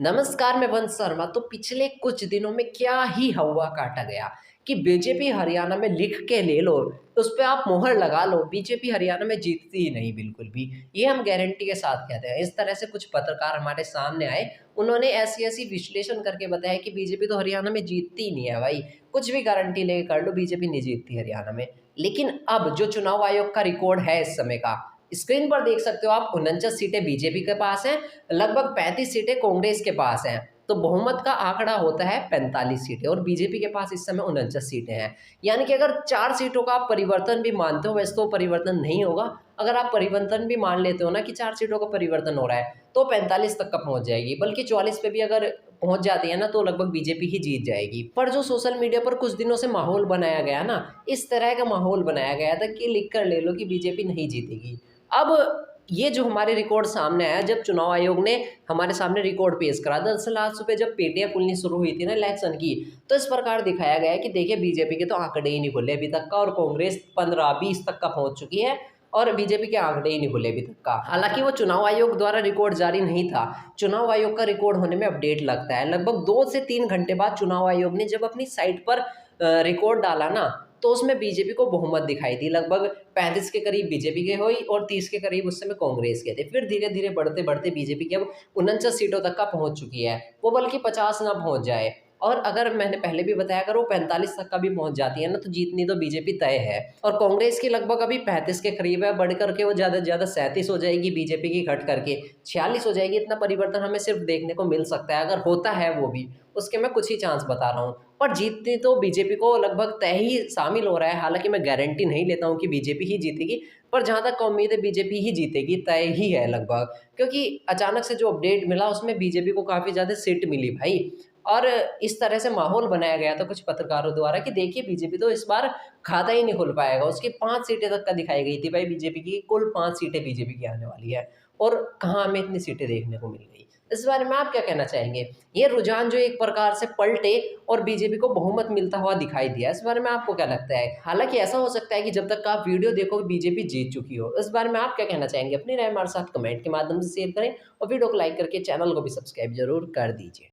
नमस्कार, मैं वंश शर्मा। तो पिछले कुछ दिनों में क्या ही हवा काटा गया कि बीजेपी हरियाणा में लिख के ले लो, उस पे आप मोहर लगा लो, बीजेपी हरियाणा में जीतती ही नहीं बिल्कुल भी। ये हम गारंटी के साथ कहते हैं। इस तरह से कुछ पत्रकार हमारे सामने आए, उन्होंने ऐसी-ऐसी विश्लेषण करके बताया कि बीजेपी तो हरियाणा में जीतती ही नहीं है भाई, कुछ भी गारंटी लेके कर लो, बीजेपी नहीं जीतती हरियाणा में। लेकिन अब जो चुनाव आयोग का रिकॉर्ड है इस समय का, स्क्रीन पर देख सकते हो आप, 49 सीटें बीजेपी के पास हैं, लगभग 35 सीटें कांग्रेस के पास हैं। तो बहुमत का आंकड़ा होता है 45 सीटें और बीजेपी के पास इस समय 49 सीटें हैं। यानी कि अगर 4 सीटों का आप परिवर्तन भी मानते हो, वैसे तो परिवर्तन नहीं होगा। अगर आप परिवर्तन भी मान लेते हो ना कि 4 सीटों का परिवर्तन हो रहा है, तो 45 तक का पहुँच जाएगी। बल्कि 44 पे भी अगर पहुँच जाती है ना, तो लगभग बीजेपी ही जीत जाएगी। पर जो सोशल मीडिया पर कुछ दिनों से माहौल बनाया गया ना, इस तरह का माहौल बनाया गया था कि लिख कर ले लो कि बीजेपी नहीं जीतेगी। अब ये जो हमारे रिकॉर्ड सामने आया, जब चुनाव आयोग ने हमारे सामने रिकॉर्ड पेश करा, दरअसल आज सुबह जब पेटियां खुलनी शुरू हुई थी ना इलेक्शन की, तो इस प्रकार दिखाया गया है कि देखिए बीजेपी के तो आंकड़े ही नहीं खुले अभी तक का, और कांग्रेस 15-20 तक का पहुंच चुकी है और बीजेपी के आंकड़े ही नहीं खुले अभी तक का। हालांकि वो चुनाव आयोग द्वारा रिकॉर्ड जारी नहीं था, चुनाव आयोग का रिकॉर्ड होने में अपडेट लगता है। लगभग 2 से 3 घंटे बाद चुनाव आयोग ने जब अपनी साइट पर रिकॉर्ड डाला ना, तो उसमें बीजेपी को बहुमत दिखाई दी। लगभग 35 के करीब बीजेपी के हुई और 30 के करीब उस समय कांग्रेस के थे। फिर धीरे-धीरे बढ़ते-बढ़ते बीजेपी की अब 49 सीटों तक का पहुँच चुकी है। वो बल्कि 50 ना पहुँच जाए, और अगर मैंने पहले भी बताया, अगर वो 45 तक का भी पहुँच जाती है ना, तो जीतनी तो बीजेपी तय है। और कांग्रेस की लगभग अभी 35 के करीब है, बढ़ कर के वो ज़्यादा से ज़्यादा 37 हो जाएगी, बीजेपी की घट करके 46 हो जाएगी। इतना परिवर्तन हमें सिर्फ देखने को मिल सकता है, अगर होता है वो भी, उसके मैं कुछ ही चांस बता रहा हूँ। पर जीतनी तो बीजेपी को लगभग तय ही शामिल हो रहा है। हालाँकि मैं गारंटी नहीं लेता हूँ कि बीजेपी ही जीतेगी, पर जहाँ तक उम्मीद है बीजेपी ही जीतेगी, तय ही है लगभग। क्योंकि अचानक से जो अपडेट मिला उसमें बीजेपी को काफ़ी ज़्यादा सीट मिली भाई। और इस तरह से माहौल बनाया गया था कुछ पत्रकारों द्वारा कि देखिए बीजेपी तो इस बार खाता ही नहीं खुल पाएगा। उसकी 5 सीटें तक का दिखाई गई थी भाई, बीजेपी की कुल 5 सीटें बीजेपी की आने वाली है, और कहाँ हमें इतनी सीटें देखने को मिल गई। इस बारे में आप क्या कहना चाहेंगे? ये रुझान जो एक प्रकार से पलटे और बीजेपी को बहुमत मिलता हुआ दिखाई दिया, इस बारे में आपको क्या लगता है? हालाँकि ऐसा हो सकता है कि जब तक का आप वीडियो देखोगे बीजेपी जीत चुकी हो। इस बारे में आप क्या कहना चाहेंगे? अपनी राय हमारे साथ कमेंट के माध्यम से शेयर करें और वीडियो को लाइक करके चैनल को भी सब्सक्राइब ज़रूर कर दीजिए।